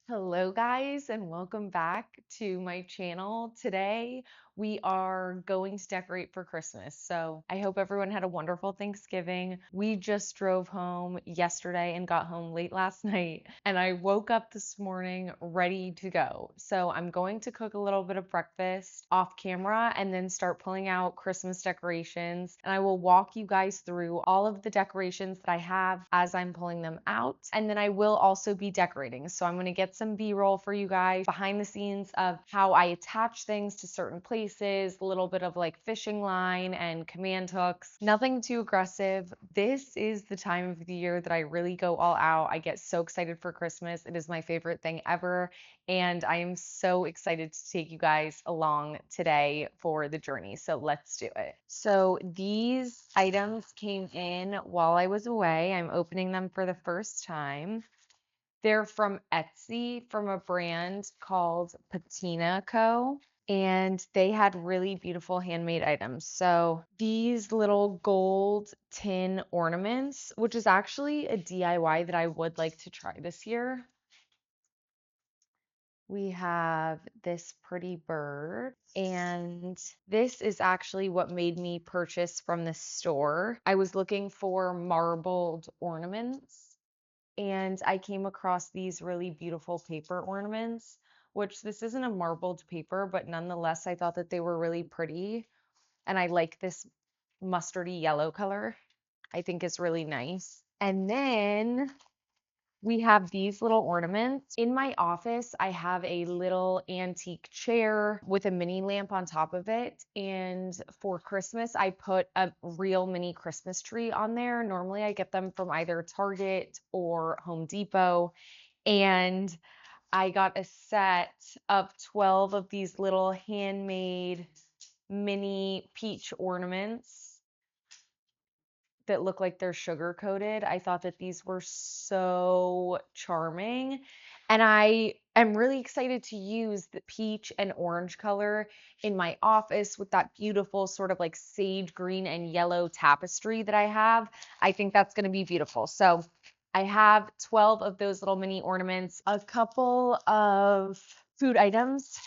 Hello guys and welcome back to my channel. Today we are going to decorate for Christmas. So I hope everyone had a wonderful Thanksgiving. We just drove home yesterday and got home late last night and I woke up this morning ready to go. So I'm going to cook a little bit of breakfast off camera and then start pulling out Christmas decorations, and I will walk you guys through all of the decorations that I have as I'm pulling them out. And then I will also be decorating. So I'm going to get some B-roll for you guys behind the scenes of how I attach things to certain places, a little bit of like fishing line and command hooks. Nothing too aggressive. This is the time of the year that I really go all out. I get so excited for Christmas. It is my favorite thing ever. And I am so excited to take you guys along today for the journey. So let's do it. So these items came in while I was away. I'm opening them for the first time. They're from Etsy, from a brand called Patina Co. And they had really beautiful handmade items. So these little gold tin ornaments, which is actually a DIY that I would like to try this year. We have this pretty bird, and this is actually what made me purchase from the store. I was looking for marbled ornaments, and I came across these really beautiful paper ornaments, which this isn't a marbled paper, but nonetheless, I thought that they were really pretty, and I like this mustardy yellow color. I think is really nice. And then we have these little ornaments. In my office, I have a little antique chair with a mini lamp on top of it. And for Christmas, I put a real mini Christmas tree on there. Normally, I get them from either Target or Home Depot. And I got a set of 12 of these little handmade mini peach ornaments that look like they're sugar coated. I thought that these were so charming. And I am really excited to use the peach and orange color in my office with that beautiful sort of like sage green and yellow tapestry that I have. I think that's going to be beautiful. So I have 12 of those little mini ornaments, a couple of food items,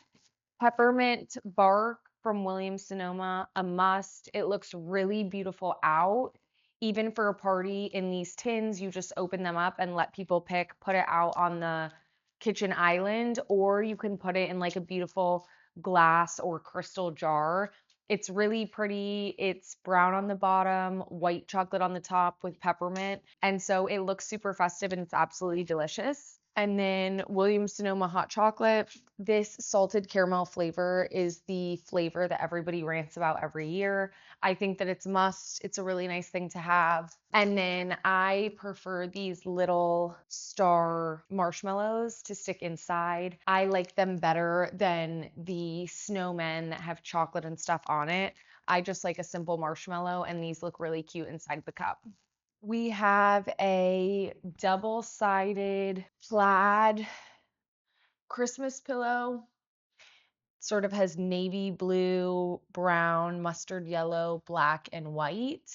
peppermint bark from Williams Sonoma, a must. It looks really beautiful out. Even for a party in these tins, you just open them up and let people pick, put it out on the kitchen island, or you can put it in like a beautiful glass or crystal jar. It's really pretty. It's brown on the bottom, white chocolate on the top with peppermint. And so it looks super festive and it's absolutely delicious. And then Williams Sonoma hot chocolate. This salted caramel flavor is the flavor that everybody rants about every year. I think that it's a must. It's a really nice thing to have. And then I prefer these little star marshmallows to stick inside. I like them better than the snowmen that have chocolate and stuff on it. I just like a simple marshmallow, and these look really cute inside the cup. We have a double-sided plaid Christmas pillow. Sort of has navy blue, brown, mustard yellow, black, and white.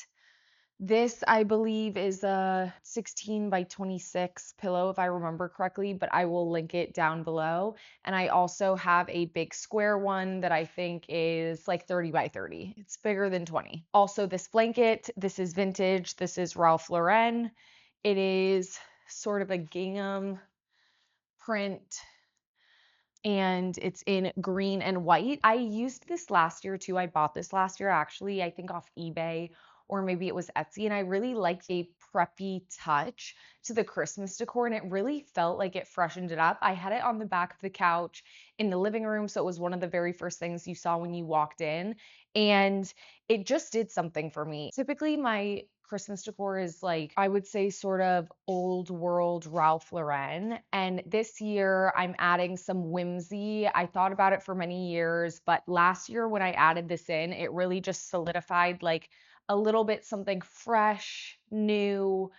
This, I believe, is a 16 by 26 pillow, if I remember correctly, but I will link it down below. And I also have a big square one that I think is like 30 by 30. It's bigger than 20. Also, this blanket, this is vintage. This is Ralph Lauren. It is sort of a gingham print and it's in green and white. I used this last year too. I bought this last year actually, I think off eBay or maybe it was Etsy, and I really liked a preppy touch to the Christmas decor, and it really felt like it freshened it up. I had it on the back of the couch in the living room, so it was one of the very first things you saw when you walked in, and it just did something for me. Typically, my Christmas decor is like, I would say, sort of old world Ralph Lauren. And this year I'm adding some whimsy. I thought about it for many years, but last year when I added this in, it really just solidified like a little bit something fresh, new,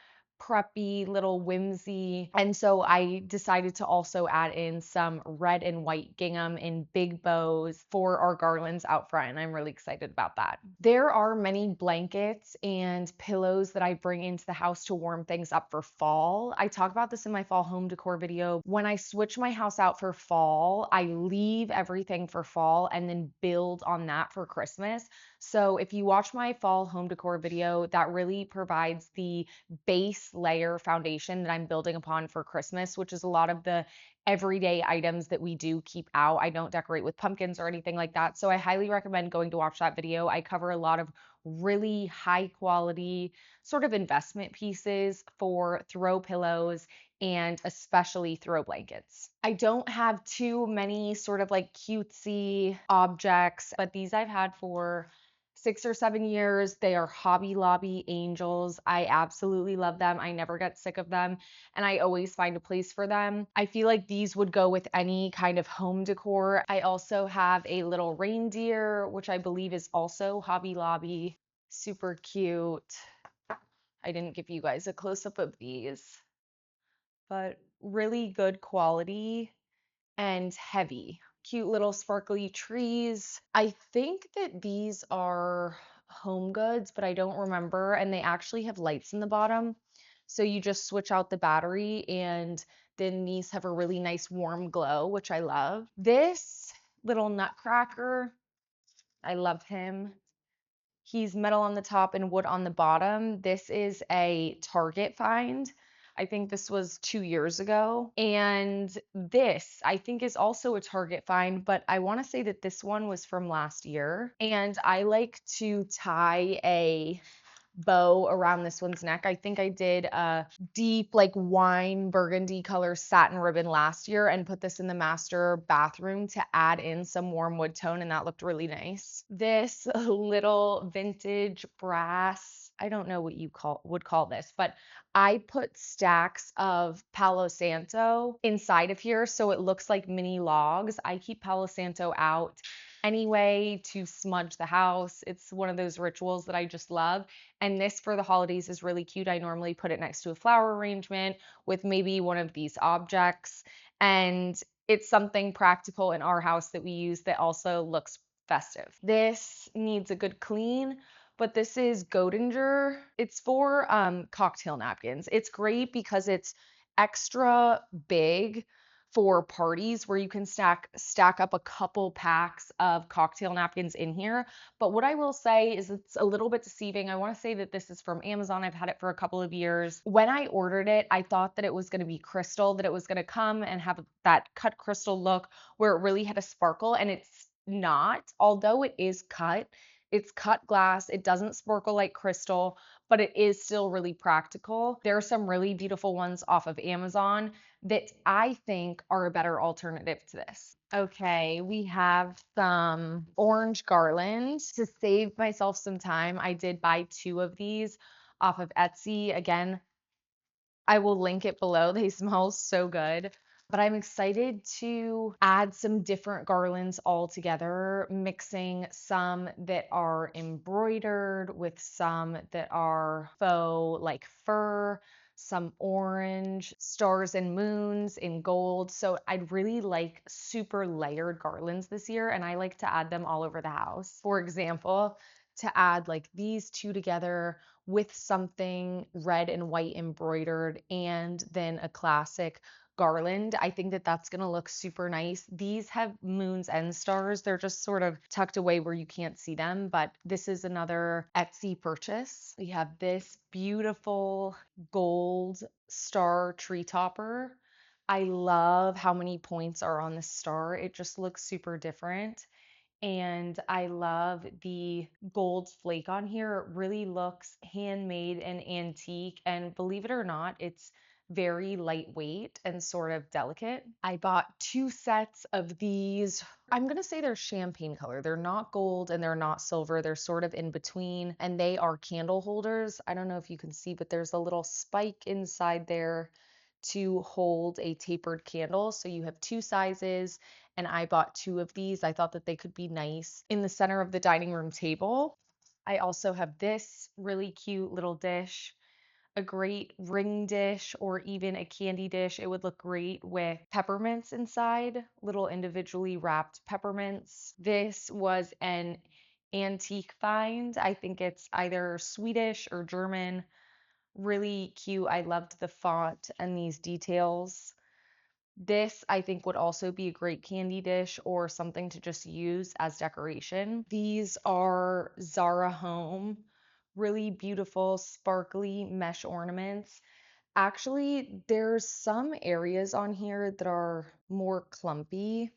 crepey, little whimsy. And so I decided to also add in some red and white gingham in big bows for our garlands out front. And I'm really excited about that. There are many blankets and pillows that I bring into the house to warm things up for fall. I talk about this in my fall home decor video. When I switch my house out for fall, I leave everything for fall and then build on that for Christmas. So if you watch my fall home decor video, that really provides the base layer foundation that I'm building upon for Christmas, which is a lot of the everyday items that we do keep out. I don't decorate with pumpkins or anything like that. So I highly recommend going to watch that video. I cover a lot of really high quality sort of investment pieces for throw pillows and especially throw blankets. I don't have too many sort of like cutesy objects, but these I've had for 6 or 7 years. They are Hobby Lobby angels. I absolutely love them. I never get sick of them, and I always find a place for them. I feel like these would go with any kind of home decor. I also have a little reindeer, which I believe is also Hobby Lobby. Super cute. I didn't give you guys a close-up of these, but really good quality and heavy. Cute little sparkly trees. I think that these are Home Goods, but I don't remember. And they actually have lights in the bottom. So you just switch out the battery, and then these have a really nice warm glow, which I love. This little nutcracker, I love him. He's metal on the top and wood on the bottom. This is a Target find. I think this was 2 years ago. And this, I think, is also a Target find, but I want to say that this one was from last year. And I like to tie a bow around this one's neck. I think I did a deep like wine burgundy color satin ribbon last year and put this in the master bathroom to add in some warm wood tone, and that looked really nice. This little vintage brass, I don't know what you would call this, but I put stacks of Palo Santo inside of here so it looks like mini logs. I keep Palo Santo out anyway to smudge the house. It's one of those rituals that I just love. And this for the holidays is really cute. I normally put it next to a flower arrangement with maybe one of these objects. And it's something practical in our house that we use that also looks festive. This needs a good clean, but this is Godinger. It's for cocktail napkins. It's great because it's extra big for parties where you can stack up a couple packs of cocktail napkins in here. But what I will say is it's a little bit deceiving. I want to say that this is from Amazon. I've had it for a couple of years. When I ordered it, I thought that it was going to be crystal, that it was going to come and have that cut crystal look where it really had a sparkle, and it's not. Although it is cut, it's cut glass. It doesn't sparkle like crystal, but it is still really practical. There are some really beautiful ones off of Amazon that I think are a better alternative to this. Okay, we have some orange garland. To save myself some time, I did buy 2 of these off of Etsy. Again, I will link it below. They smell so good. But I'm excited to add some different garlands all together, mixing some that are embroidered with some that are faux, like fur, some orange, stars and moons in gold. So I'd really like super layered garlands this year, and I like to add them all over the house. For example, to add like these 2 together with something red and white embroidered and then a classic garland. I think that that's going to look super nice. These have moons and stars. They're just sort of tucked away where you can't see them, but this is another Etsy purchase. We have this beautiful gold star tree topper. I love how many points are on the star. It just looks super different. And I love the gold flake on here. It really looks handmade and antique. And believe it or not, it's very lightweight and sort of delicate. I bought 2 sets of these. I'm going to say they're champagne color. They're not gold and they're not silver. They're sort of in between, and they are candle holders. I don't know if you can see, but there's a little spike inside there to hold a tapered candle. So you have 2 sizes, and I bought 2 of these. I thought that they could be nice in the center of the dining room table. I also have this really cute little dish. a great ring dish or even a candy dish. It would look great with peppermints inside, little individually wrapped peppermints. This was an antique find. I think it's either Swedish or German. Really cute. I loved the font and these details. This, I think, would also be a great candy dish or something to just use as decoration. These are ZARA Home, really beautiful, sparkly mesh ornaments. Actually, there's some areas on here that are more clumpy,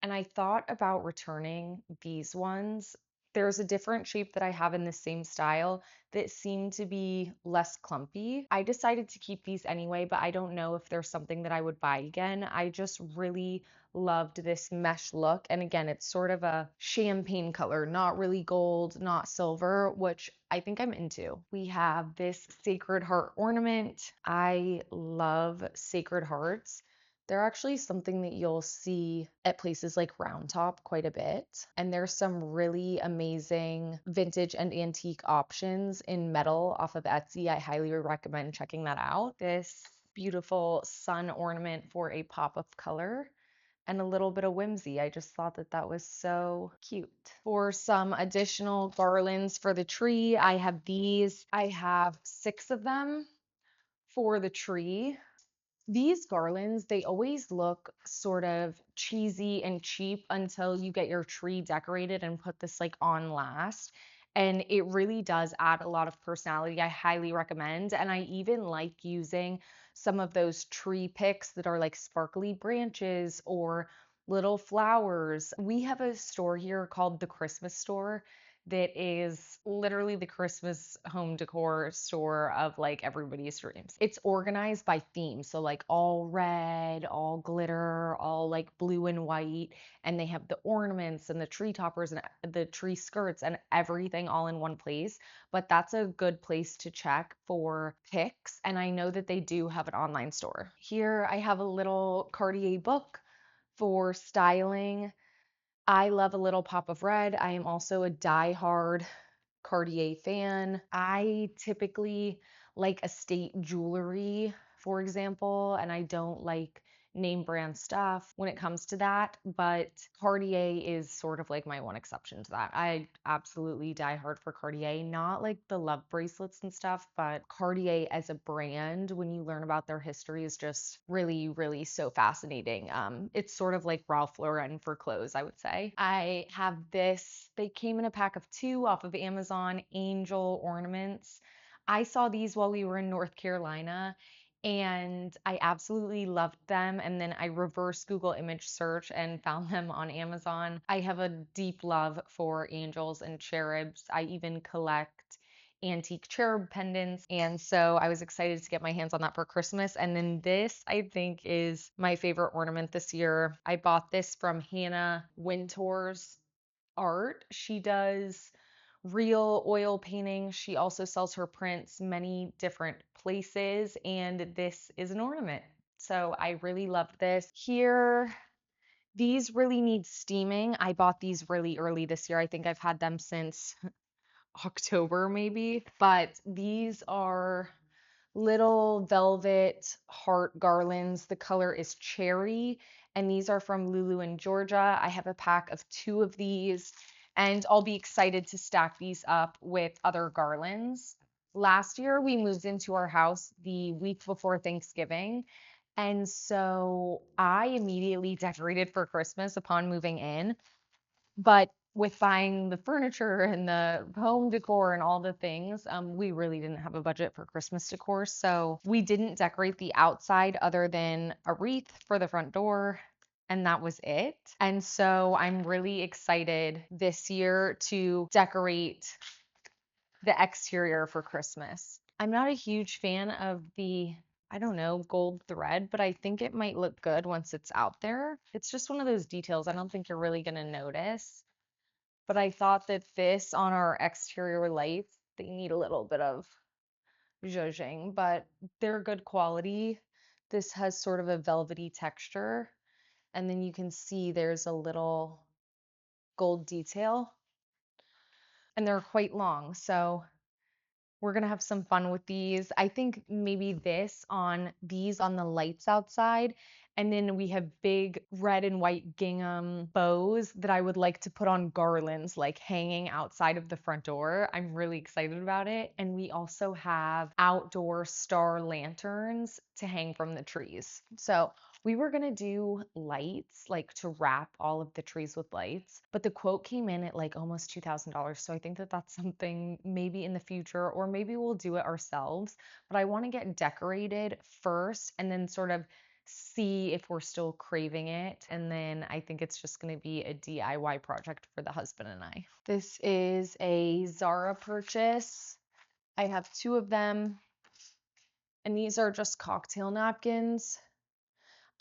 and I thought about returning these ones. There's a different shape that I have in the same style that seemed to be less clumpy. I decided to keep these anyway, but I don't know if there's something that I would buy again. I just really loved this mesh look. And again, it's sort of a champagne color, not really gold, not silver, which I think I'm into. We have this Sacred Heart ornament. I love Sacred Hearts. They're actually something that you'll see at places like Round Top quite a bit. And there's some really amazing vintage and antique options in metal off of Etsy. I highly recommend checking that out. This beautiful sun ornament for a pop of color and a little bit of whimsy. I just thought that that was so cute. For some additional garlands for the tree, I have these. I have 6 of them for the tree. These garlands, they always look sort of cheesy and cheap until you get your tree decorated and put this like on last. And it really does add a lot of personality. I highly recommend. And I even like using some of those tree picks that are like sparkly branches or little flowers. We have a store here called the Christmas Store that is literally the Christmas home decor store of like everybody's dreams. It's organized by theme. So like all red, all glitter, all like blue and white. And they have the ornaments and the tree toppers and the tree skirts and everything all in one place. But that's a good place to check for picks. And I know that they do have an online store. Here I have a little Cartier book for styling. I love a little pop of red. I am also a die-hard Cartier fan. I typically like estate jewelry, for example, and I don't like name brand stuff when it comes to that, but Cartier is sort of like my one exception to that. I absolutely die hard for Cartier, not like the love bracelets and stuff, but Cartier as a brand, when you learn about their history, is just really, really so fascinating. It's sort of like Ralph Lauren for clothes, I would say. I have this, they came in a pack of 2 off of Amazon, angel ornaments. I saw these while we were in North Carolina and I absolutely loved them. And then I reverse Google image search and found them on Amazon. I have a deep love for angels and cherubs. I even collect antique cherub pendants. And so I was excited to get my hands on that for Christmas. And then this, I think, is my favorite ornament this year. I bought this from Hannah Wintour's art. She does real oil painting. She also sells her prints many different places, and this is an ornament. So I really loved this. Here, these really need steaming. I bought these really early this year. I think I've had them since October maybe, but these are little velvet heart garlands. The color is cherry, and these are from Lulu in Georgia. I have a pack of 2 of these, and I'll be excited to stack these up with other garlands. Last year, we moved into our house the week before Thanksgiving, and so I immediately decorated for Christmas upon moving in. But with buying the furniture and the home decor and all the things, we really didn't have a budget for Christmas decor. So we didn't decorate the outside other than a wreath for the front door. And that was it. And so I'm really excited this year to decorate the exterior for Christmas. I'm not a huge fan of the, I don't know, gold thread, but I think it might look good once it's out there. It's just one of those details I don't think you're really going to notice. But I thought that this on our exterior lights, they need a little bit of zhuzhing, but they're good quality. This has sort of a velvety texture, and then you can see there's a little gold detail, and they're quite long. So We're gonna have some fun with these. I think maybe these on the lights outside. And then we have big red and white gingham bows that I would like to put on garlands, like hanging outside of the front door. I'm really excited about it. And we also have outdoor star lanterns to hang from the trees. So we were gonna do lights, like to wrap all of the trees with lights, but the quote came in at like almost $2,000. So I think that that's something maybe in the future, or maybe we'll do it ourselves. But I want to get decorated first and then sort of see if we're still craving it. And then I think it's just going to be a DIY project for the husband and I. This is a ZARA purchase. I have two of them, and these are just cocktail napkins.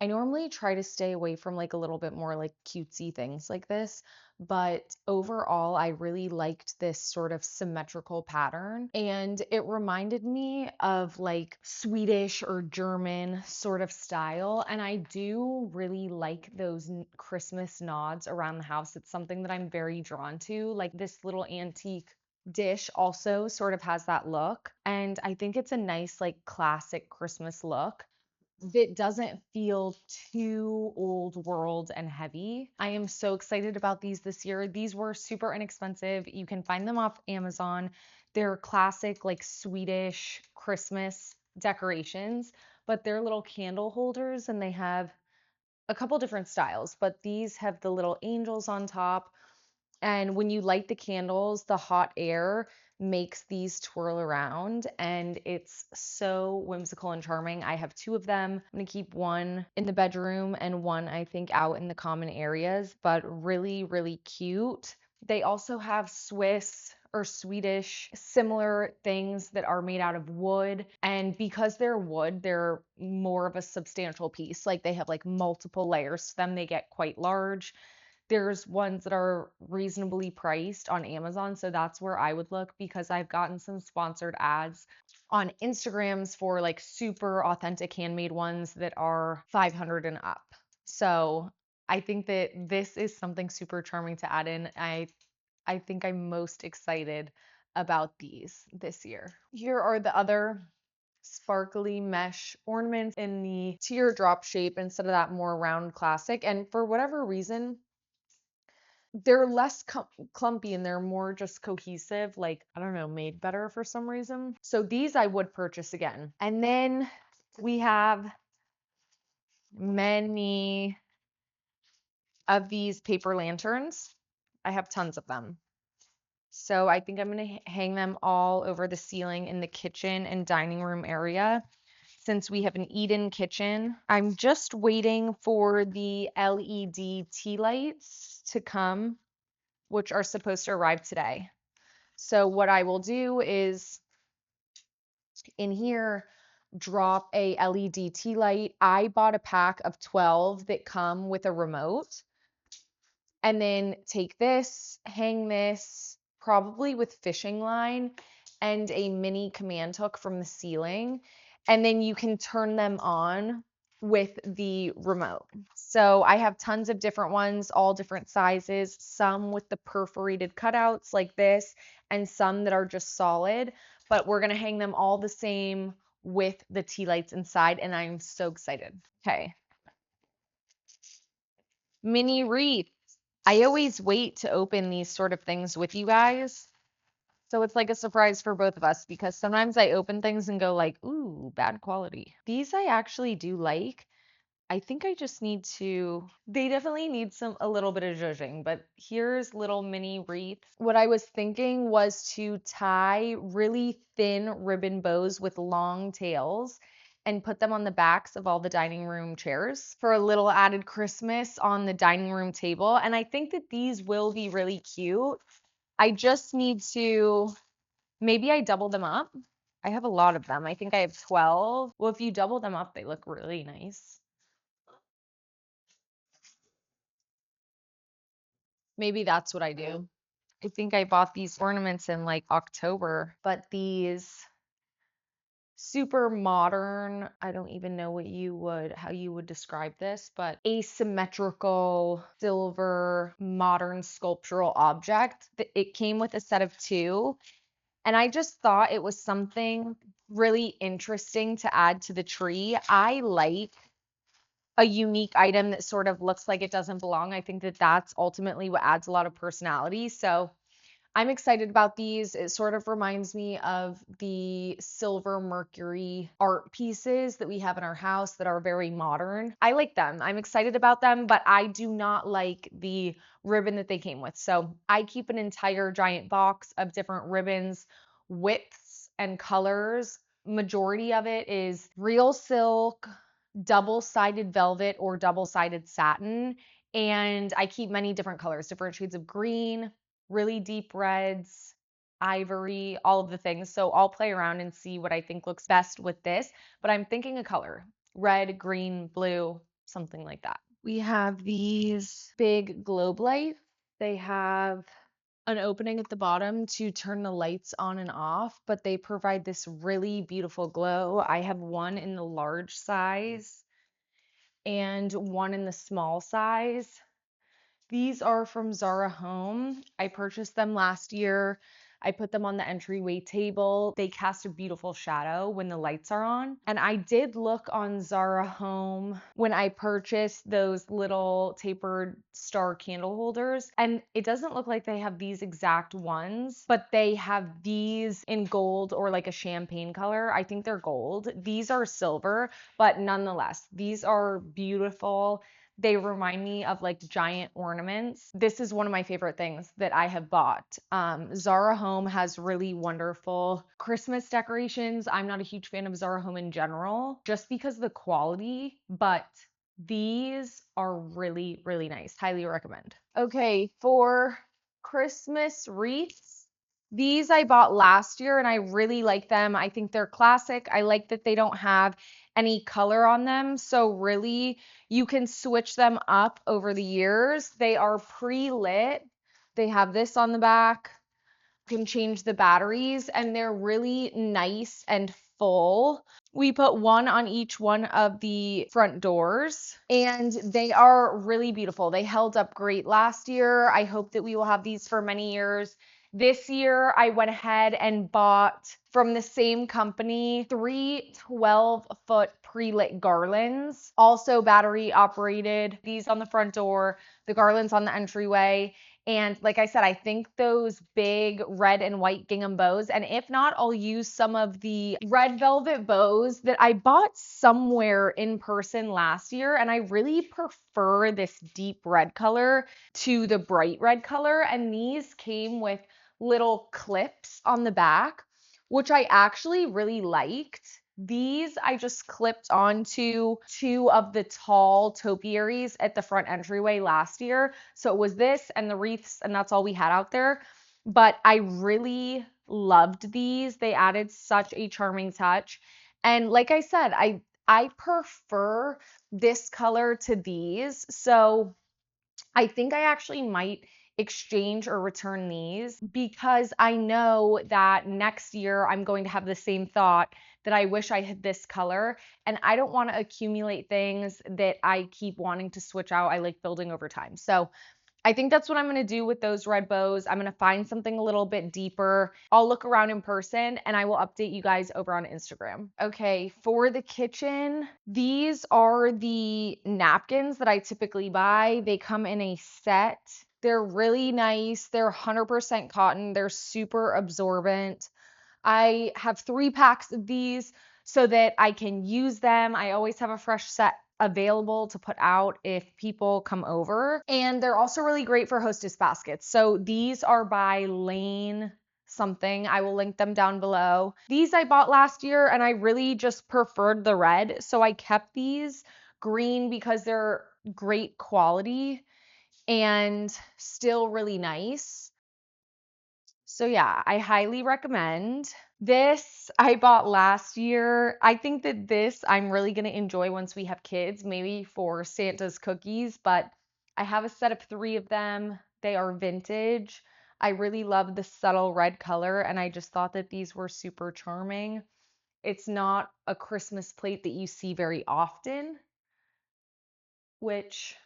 I normally try to stay away from like a little bit more like cutesy things like this, but overall, I really liked this sort of symmetrical pattern. And it reminded me of like Swedish or German sort of style. And I do really like those Christmas nods around the house. It's something that I'm very drawn to. Like this little antique dish also sort of has that look. And I think it's a nice, like classic Christmas look that doesn't feel too old world and heavy. I am so excited about these this year. These were super inexpensive. You can find them off Amazon. They're classic, like Swedish Christmas decorations, but they're little candle holders and they have a couple different styles, but these have the little angels on top. And when you light the candles, the hot air makes these twirl around, and it's so whimsical and charming. I have two of them. I'm gonna keep one in the bedroom and one, I think, out in the common areas, but really, really cute. They also have Swiss or Swedish similar things that are made out of wood. And because they're wood, they're more of a substantial piece. Like they have like multiple layers to them, they get quite large. There's ones that are reasonably priced on Amazon, so that's where I would look because I've gotten some sponsored ads on Instagrams for like super authentic handmade ones that are 500 and up. So I think that this is something super charming to add in. I think I'm most excited about these this year. Here are the other sparkly mesh ornaments in the teardrop shape instead of that more round classic. And for whatever reason, they're less clumpy and they're more just cohesive, like, I don't know, made better for some reason. So these I would purchase again. And then we have many of these paper lanterns. I have tons of them. So I think I'm going to hang them all over the ceiling in the kitchen and dining room area. Since we have an eat-in kitchen, I'm just waiting for the LED tea lights to come, which are supposed to arrive today. So what I will do is in here, drop a LED tea light. I bought a pack of 12 that come with a remote. And then take this, hang this, probably with fishing line and a mini command hook from the ceiling. And then you can turn them on with the remote. So I have tons of different ones, all different sizes, some with the perforated cutouts like this, and some that are just solid. But we're going to hang them all the same with the tea lights inside, and I'm so excited. Okay. Mini wreath. I always wait to open these sort of things with you guys. So it's like a surprise for both of us because sometimes I open things and go like, ooh, bad quality. These I actually do like. I think I just need to, they definitely need a little bit of zhuzhing, but here's little mini wreaths. What I was thinking was to tie really thin ribbon bows with long tails and put them on the backs of all the dining room chairs for a little added Christmas on the dining room table. And I think that these will be really cute. I just need to, maybe I double them up. I have a lot of them. I think I have 12. Well, if you double them up, they look really nice. Maybe that's what I do. I think I bought these ornaments in like October, but these super modern, I don't even know how you would describe this, but asymmetrical silver modern sculptural object. It came with a set of two, And I just thought it was something really interesting to add to the tree. I like a unique item that sort of looks like it doesn't belong. I think that that's ultimately what adds a lot of personality. So I'm excited about these. It sort of reminds me of the silver mercury art pieces that we have in our house that are very modern. I like them. I'm excited about them, but I do not like the ribbon that they came with. So I keep an entire giant box of different ribbons, widths, and colors. Majority of it is real silk, double-sided velvet, or double-sided satin. And I keep many different colors, different shades of green, really deep reds, ivory, all of the things. So I'll play around and see what I think looks best with this, but I'm thinking a color, red, green, blue, something like that. We have these big globe lights. They have an opening at the bottom to turn the lights on and off, but they provide this really beautiful glow. I have one in the large size and one in the small size. These are from ZARA Home. I purchased them last year. I put them on the entryway table. They cast a beautiful shadow when the lights are on. And I did look on ZARA Home when I purchased those little tapered star candle holders. And it doesn't look like they have these exact ones, but they have these in gold or like a champagne color. I think they're gold. These are silver, but nonetheless, these are beautiful. They remind me of like giant ornaments. This is one of my favorite things that I have bought. ZARA Home has really wonderful Christmas decorations. I'm not a huge fan of ZARA Home in general, just because of the quality, but these are really, really nice. Highly recommend. Okay, for Christmas wreaths, these I bought last year and I really like them. I think they're classic. I like that they don't have any color on them. So really, you can switch them up over the years. They are pre-lit. They have this on the back. You can change the batteries and they're really nice and full. We put one on each one of the front doors and they are really beautiful. They held up great last year. I hope that we will have these for many years. This year, I went ahead and bought from the same company 3 12-foot pre-lit garlands, also battery operated. These on the front door, the garlands on the entryway. And like I said, I think those big red and white gingham bows, and if not, I'll use some of the red velvet bows that I bought somewhere in person last year. And I really prefer this deep red color to the bright red color. And these came with little clips on the back, which I actually really liked. These I just clipped onto 2 of the tall topiaries at the front entryway last year. So it was this and the wreaths, and that's all we had out there. But I really loved these. They added such a charming touch. And like I said, I prefer this color to these. So I think I actually might exchange or return these because I know that next year I'm going to have the same thought that I wish I had this color, and I don't want to accumulate things that I keep wanting to switch out. I like building over time. So I think that's what I'm going to do with those red bows. I'm going to find something a little bit deeper. I'll look around in person and I will update you guys over on Instagram. Okay, for the kitchen, these are the napkins that I typically buy. They come in a set. They're really nice. They're 100% cotton. They're super absorbent. I have 3 packs of these so that I can use them. I always have a fresh set available to put out if people come over. And they're also really great for hostess baskets. So these are by Lane something. I will link them down below. These I bought last year and I really just preferred the red. So I kept these green because they're great quality and still really nice. So yeah, I highly recommend. This I bought last year. I think that this I'm really going to enjoy once we have kids, maybe for Santa's cookies, but I have a set of 3 of them. They are vintage. I really love the subtle red color, and I just thought that these were super charming. It's not a Christmas plate that you see very often, which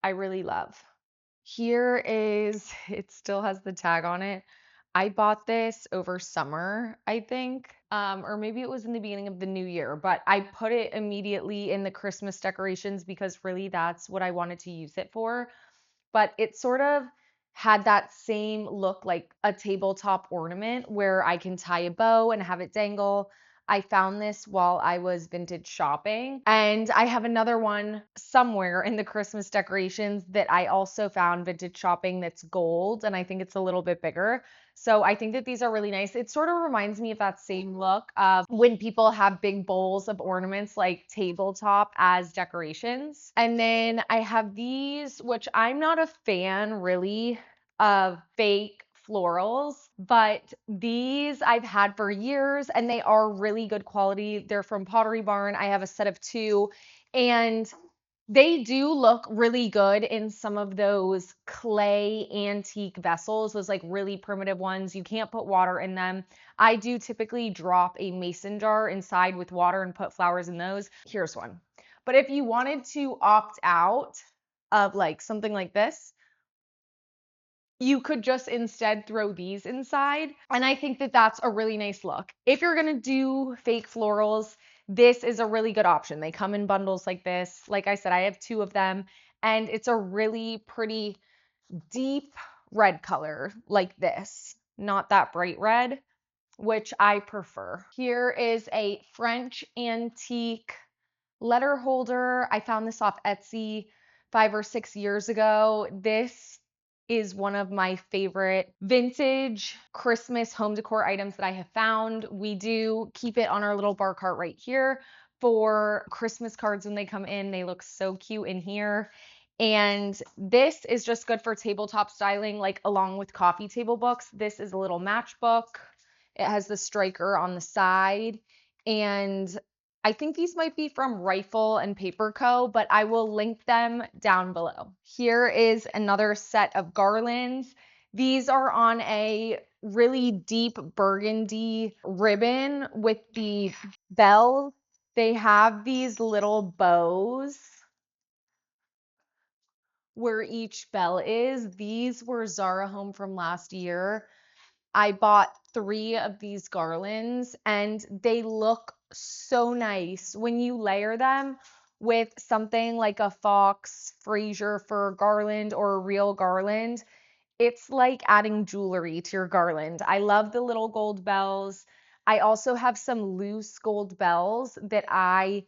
I really love. Here is, it still has the tag on it. I bought this over summer, I think, or maybe it was in the beginning of the new year, but I put it immediately in the Christmas decorations because really that's what I wanted to use it for. But it sort of had that same look like a tabletop ornament where I can tie a bow and have it dangle. I found this while I was vintage shopping, and I have another one somewhere in the Christmas decorations that I also found vintage shopping that's gold, and I think it's a little bit bigger. So I think that these are really nice. It sort of reminds me of that same look of when people have big bowls of ornaments like tabletop as decorations. And then I have these, which I'm not a fan really of fake florals, but these I've had for years and they are really good quality. They're from Pottery Barn. I have a set of two, and they do look really good in some of those clay antique vessels, those like really primitive ones. You can't put water in them. I do typically drop a mason jar inside with water and put flowers in those. Here's one. But if you wanted to opt out of like something like this, you could just instead throw these inside. And I think that that's a really nice look. If you're going to do fake florals, this is a really good option. They come in bundles like this. Like I said, I have two of them, and it's a really pretty deep red color like this, not that bright red, which I prefer. Here is a French antique letter holder. I found this off Etsy 5 or 6 years ago. This is one of my favorite vintage Christmas home decor items that I have found. We do keep it on our little bar cart right here for Christmas cards when they come in. They look so cute in here. And this is just good for tabletop styling, like along with coffee table books. This is a little matchbook. It has the striker on the side. And I think these might be from Rifle and Paper Co., but I will link them down below. Here is another set of garlands. These are on a really deep burgundy ribbon with the bell. They have these little bows where each bell is. These were Zara home from last year. I bought 3 of these garlands and they look so nice when you layer them with something like a fox FRAISER fir garland or a real garland. It's like adding jewelry to your garland. I love the little gold bells. I also have some loose gold bells that I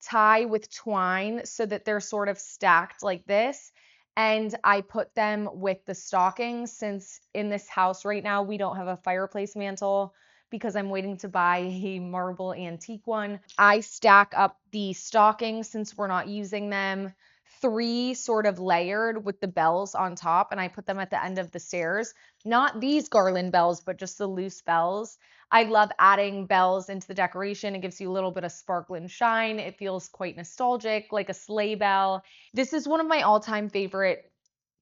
tie with twine so that they're sort of stacked like this. And I put them with the stockings since in this house right now we don't have a fireplace mantle because I'm waiting to buy a marble antique one. I stack up the stockings since we're not using them, 3 sort of layered with the bells on top, and I put them at the end of the stairs. Not these garland bells, but just the loose bells. I love adding bells into the decoration. It gives you a little bit of sparkle and shine. It feels quite nostalgic, like a sleigh bell. This is one of my all-time favorite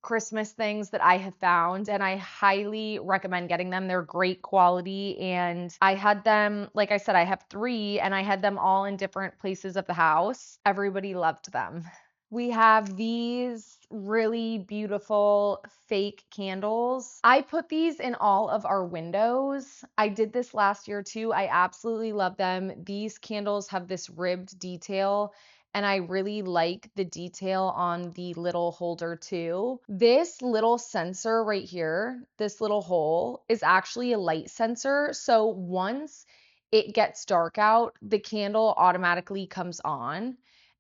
Christmas things that I have found, and I highly recommend getting them. They're great quality, and I had them, like I said, I have 3, and I had them all in different places of the house. Everybody loved them. We have these really beautiful fake candles. I put these in all of our windows. I did this last year too. I absolutely love them. These candles have this ribbed detail, and I really like the detail on the little holder too. This little sensor right here, this little hole, is actually a light sensor. So once it gets dark out, the candle automatically comes on.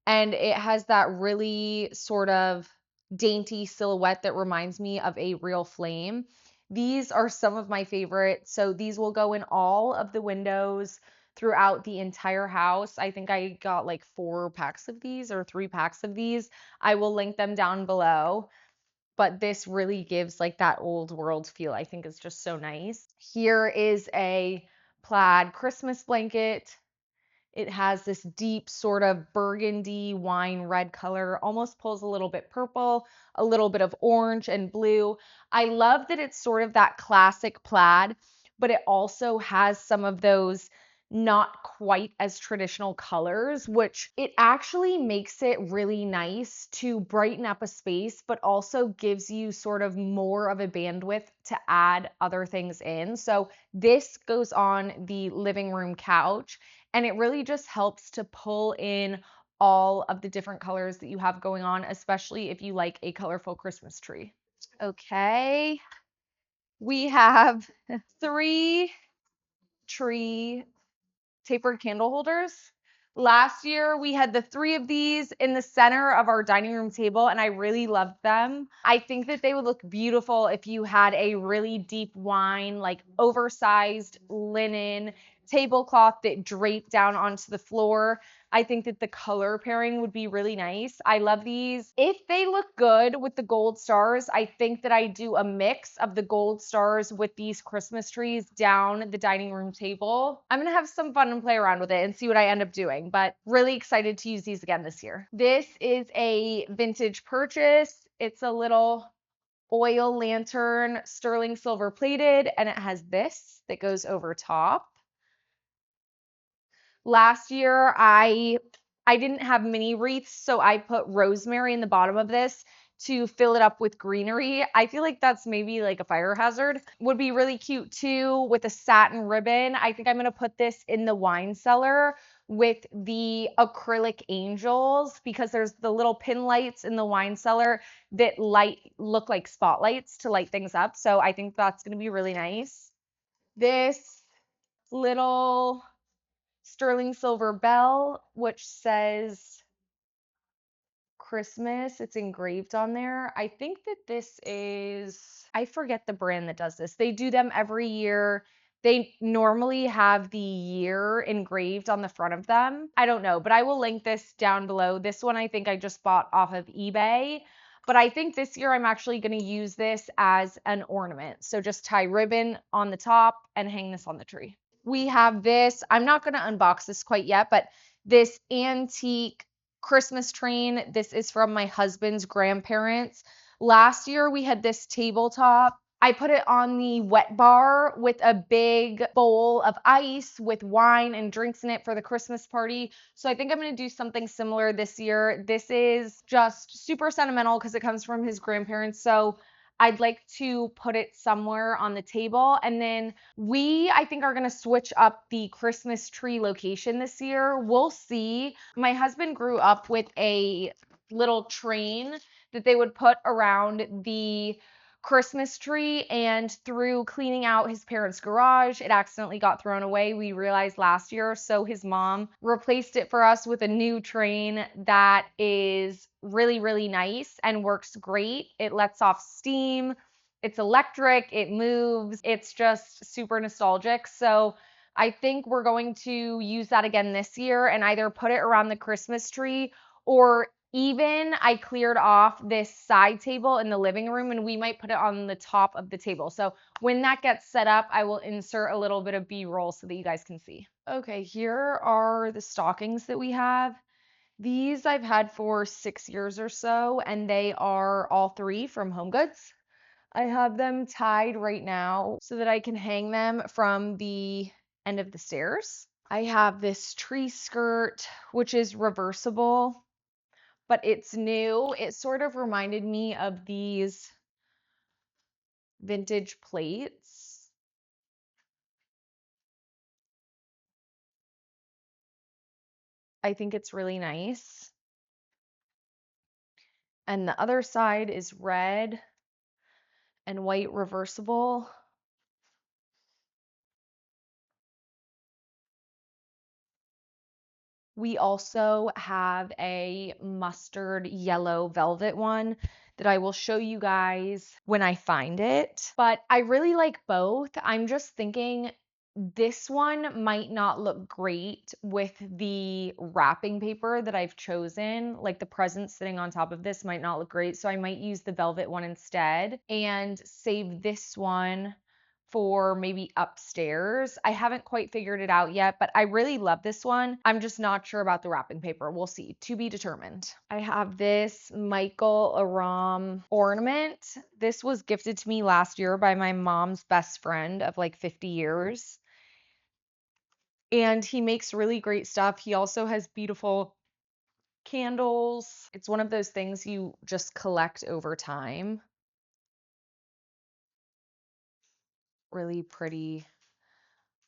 And it has that really sort of dainty silhouette that reminds me of a real flame. These are some of my favorites. So these will go in all of the windows throughout the entire house. I think I got like 4 packs of these or 3 packs of these. I will link them down below. But this really gives like that old world feel. I think it's just so nice. Here is a plaid Christmas blanket. It has this deep sort of burgundy wine red color, almost pulls a little bit purple, a little bit of orange and blue. I love that it's sort of that classic plaid, but it also has some of those not quite as traditional colors, which it actually makes it really nice to brighten up a space, but also gives you sort of more of a bandwidth to add other things in. So this goes on the living room couch, and it really just helps to pull in all of the different colors that you have going on, especially if you like a colorful Christmas tree. Okay, we have 3 tree tapered candle holders. Last year, we had the 3 of these in the center of our dining room table, and I really loved them. I think that they would look beautiful if you had a really deep wine, like oversized linen tablecloth that draped down onto the floor. I think that the color pairing would be really nice. I love these. If they look good with the gold stars, I think that I do a mix of the gold stars with these Christmas trees down the dining room table. I'm gonna have some fun and play around with it and see what I end up doing, but really excited to use these again this year. This is a vintage purchase. It's a little oil lantern, sterling silver plated, and it has this that goes over top. Last year, I didn't have mini wreaths, so I put rosemary in the bottom of this to fill it up with greenery. I feel like that's maybe like a fire hazard. Would be really cute too with a satin ribbon. I think I'm going to put this in the wine cellar with the acrylic angels because there's the little pin lights in the wine cellar that look like spotlights to light things up. So I think that's going to be really nice. This little sterling silver bell, which says Christmas. It's engraved on there. I think that this is, I forget the brand that does this. They do them every year. They normally have the year engraved on the front of them. I don't know, but I will link this down below. This one I think I just bought off of eBay. But I think this year I'm actually going to use this as an ornament. So just tie ribbon on the top and hang this on the tree. We have this, I'm not going to unbox this quite yet, but this antique Christmas train. This is from my husband's grandparents. Last year we had this tabletop. I put it on the wet bar with a big bowl of ice with wine and drinks in it for the Christmas party. So I think I'm going to do something similar this year. This is just super sentimental because it comes from his grandparents. So I'd like to put it somewhere on the table. And then I think, are going to switch up the Christmas tree location this year. We'll see. My husband grew up with a little train that they would put around the Christmas tree, and through cleaning out his parents' garage, it accidentally got thrown away. We realized last year, so his mom replaced it for us with a new train that is really, really nice and works great. It lets off steam. It's electric, it moves. It's just super nostalgic. So I think we're going to use that again this year and either put it around the Christmas tree, or even I cleared off this side table in the living room and we might put it on the top of the table. So when that gets set up, I will insert a little bit of B-roll so that you guys can see. Okay, here are the stockings that we have. These I've had for 6 years or so, and they are all 3 from Home Goods. I have them tied right now so that I can hang them from the end of the stairs. I have this tree skirt, which is reversible, but it's new. It sort of reminded me of these vintage plates. I think it's really nice. And the other side is red and white reversible. We also have a mustard yellow velvet one that I will show you guys when I find it. But I really like both. I'm just thinking this one might not look great with the wrapping paper that I've chosen. Like the present sitting on top of this might not look great. So I might use the velvet one instead and save this one for maybe upstairs. I haven't quite figured it out yet, but I really love this one. I'm just not sure about the wrapping paper. We'll see. To be determined. I have this Michael Aram ornament. This was gifted to me last year by my mom's best friend of like 50 years. And he makes really great stuff. He also has beautiful candles. It's one of those things you just collect over time. Really pretty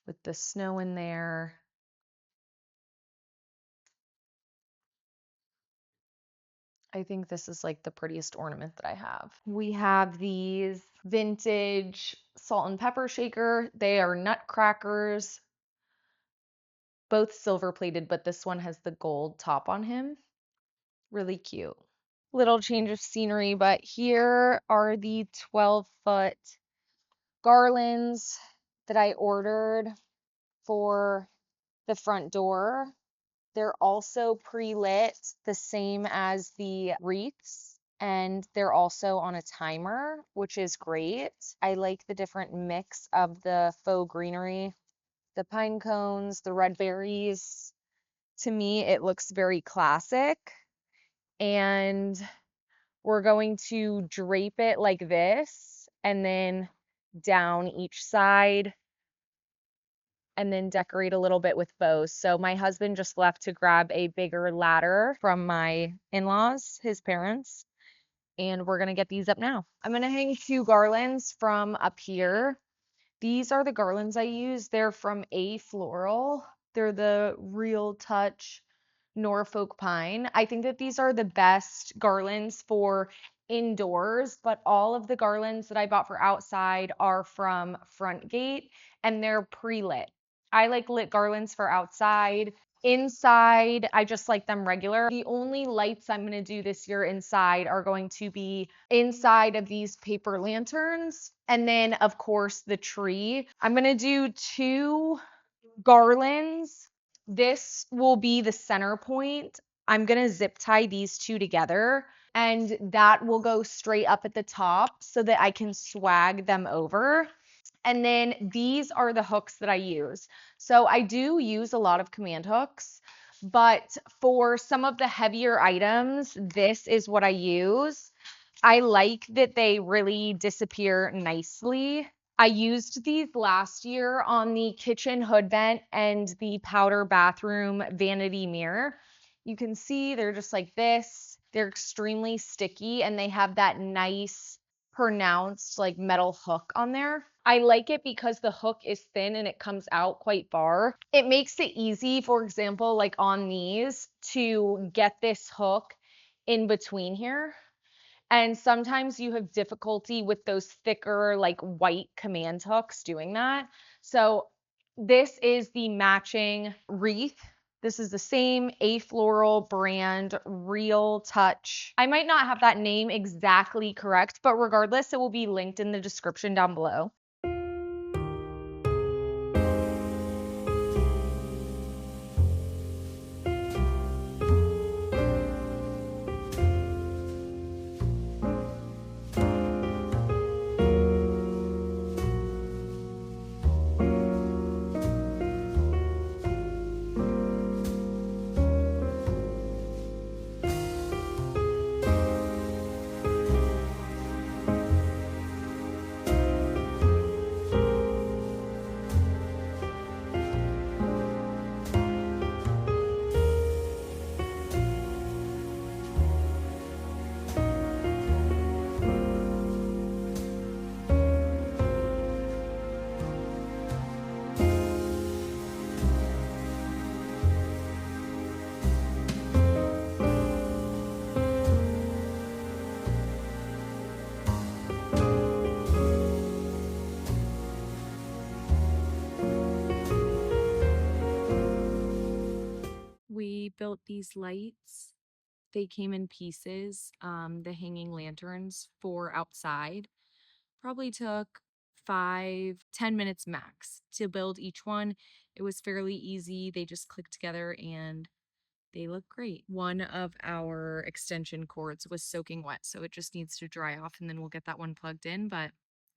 with the snow in there. I think this is like the prettiest ornament that I have. We have these vintage salt and pepper shaker. They are nutcrackers, both silver plated, but this one has the gold top on him. Really cute. Little change of scenery, but here are the 12-foot garlands that I ordered for the front door. They're also pre-lit, the same as the wreaths, and they're also on a timer, which is great. I like the different mix of the faux greenery, the pine cones, the red berries. To me, it looks very classic, and we're going to drape it like this and then down each side and then decorate a little bit with bows. So my husband just left to grab a bigger ladder from my in-laws, his parents, and we're gonna get these up now. I'm gonna hang 2 garlands from up here. These are the garlands I use. They're from Floral. They're the Real Touch Norfolk Pine. I think that these are the best garlands for indoors, but all of the garlands that I bought for outside are from Front Gate and they're pre-lit. I like lit garlands for outside. Inside, I just like them regular. The only lights I'm going to do this year inside are going to be inside of these paper lanterns. And then, of course, the tree. I'm going to do 2 garlands. This will be the center point. I'm going to zip tie these 2 together and that will go straight up at the top so that I can swag them over. And then these are the hooks that I use. So I do use a lot of command hooks, but for some of the heavier items, this is what I use. I like that they really disappear nicely. I used these last year on the kitchen hood vent and the powder bathroom vanity mirror. You can see they're just like this. They're extremely sticky and they have that nice pronounced like metal hook on there. I like it because the hook is thin and it comes out quite far. It makes it easy, for example, like on these to get this hook in between here. And sometimes you have difficulty with those thicker, like white command hooks doing that. So this is the matching wreath. This is the same Floral brand, Real Touch. I might not have that name exactly correct, but regardless, it will be linked in the description down below. We built these lights. They came in pieces, the hanging lanterns for outside. Probably took 5-10 minutes max to build each one. It was fairly easy. They just clicked together and they look great. One of our extension cords was soaking wet, so it just needs to dry off and then we'll get that one plugged in, but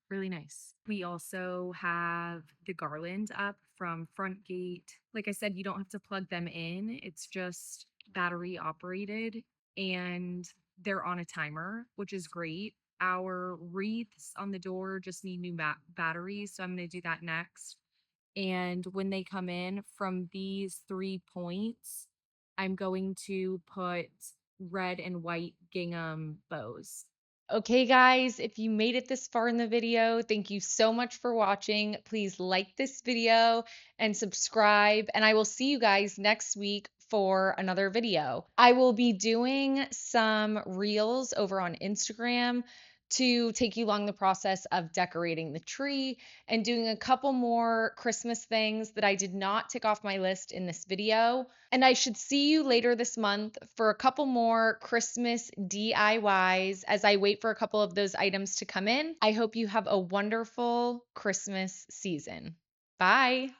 really nice. We also have the garland up from Front Gate. Like I said, you don't have to plug them in. It's just battery operated and they're on a timer, which is great. Our wreaths on the door just need new batteries, so I'm going to do that next. And when they come in from these 3 points, I'm going to put red and white gingham bows. Okay, guys, if you made it this far in the video, thank you so much for watching. Please like this video and subscribe, and I will see you guys next week for another video. I will be doing some reels over on Instagram to take you along the process of decorating the tree and doing a couple more Christmas things that I did not tick off my list in this video. And I should see you later this month for a couple more Christmas DIYs as I wait for a couple of those items to come in. I hope you have a wonderful Christmas season. Bye.